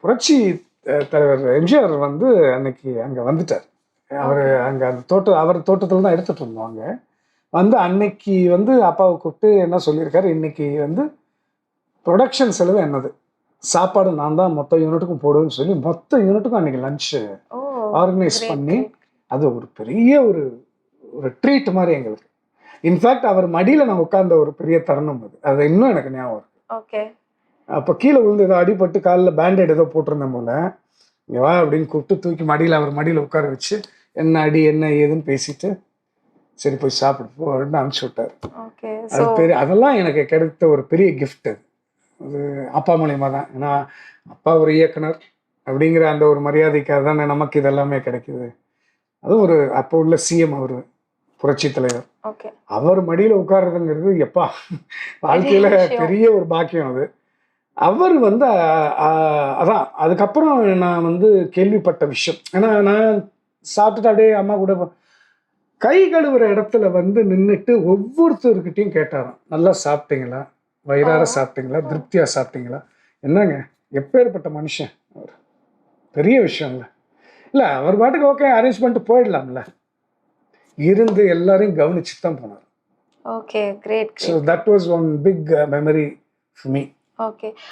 புரட்சி தலைவர் எம்ஜிஆர் வந்து அன்னைக்கு அங்கே வந்துட்டார். அவர் அங்கே அந்த அவர் தோட்டத்தில் தான் எடுத்துகிட்டு இருந்தோம். அங்கே வந்து அன்னைக்கு வந்து அப்பாவை கூப்பிட்டு என்ன சொல்லியிருக்காரு, இன்னைக்கு வந்து ப்ரொடக்ஷன் செலவு என்னது, சாப்பாடு நான் தான் மொத்த யூனிட்டுக்கும் போடுவேன்னு சொல்லி மொத்த யூனிட்டுக்கும் அன்னைக்கு லஞ்சு ஆர்கனைஸ் பண்ணி அது ஒரு பெரிய ஒரு ஒரு ட்ரீட் மாதிரி எங்களுக்கு. இன்ஃபேக்ட் அவர் மடியில் நான் உட்கார்ந்த ஒரு பெரிய தருணம் அது இன்னும் எனக்கு ஞாபகம் இருக்கு. அப்போ கீழே விழுந்து ஏதோ அடிபட்டு காலில் பேண்டேட் ஏதோ போட்டிருந்தேன் போல, இங்கே வா அப்படின்னு கூப்பிட்டு தூக்கி மடியில் அவர் மடியில் உட்கார வச்சு என்ன அடி என்ன ஏதுன்னு பேசிட்டு சரி போய் சாப்பிட்டு போ அப்படின்னு அனுப்பிச்சி விட்டார். அது பெரிய அதெல்லாம் எனக்கு கிடைத்த ஒரு பெரிய கிஃப்ட். அது அப்பா மூலியமாக தான். ஏன்னா அப்பா ஒரு இயக்குனர் அப்படிங்கிற அந்த ஒரு மரியாதைக்காக தானே நமக்கு இதெல்லாமே கிடைக்குது. அதுவும் ஒரு அப்போ உள்ள சிஎம் அவர் புரட்சி தலைவர், அவர் மடியில் உட்கார்றதுங்கிறது எப்பா வாழ்க்கையில் பெரிய ஒரு பாக்கியம் அது. அவர் வந்து அதான் அதுக்கப்புறம் நான் வந்து கேள்விப்பட்ட விஷயம். ஏன்னா நான் சாப்பிட்டுட்டு அப்படியே அம்மா கூட கை கழுவுற இடத்துல வந்து நின்றுட்டு ஒவ்வொருத்தருக்கிட்டையும் கேட்டாராம், நல்லா சாப்பிட்டீங்களா, வயிறார சாப்பிட்டீங்களா, திருப்தியா சாப்பிட்டீங்களா. என்னங்க எப்பேற்பட்ட மனுஷன் அவர், பெரிய விஷயம் இல்லை. இல்லை அவர் பாட்டுக்கு ஓகே அரேஞ்ச் பண்ணிட்டு போயிடலாம்ல, இருந்து எல்லாரையும் கவனிச்சுட்டு தான் போனார். Okay, great. So that was one big memory for me. Okay.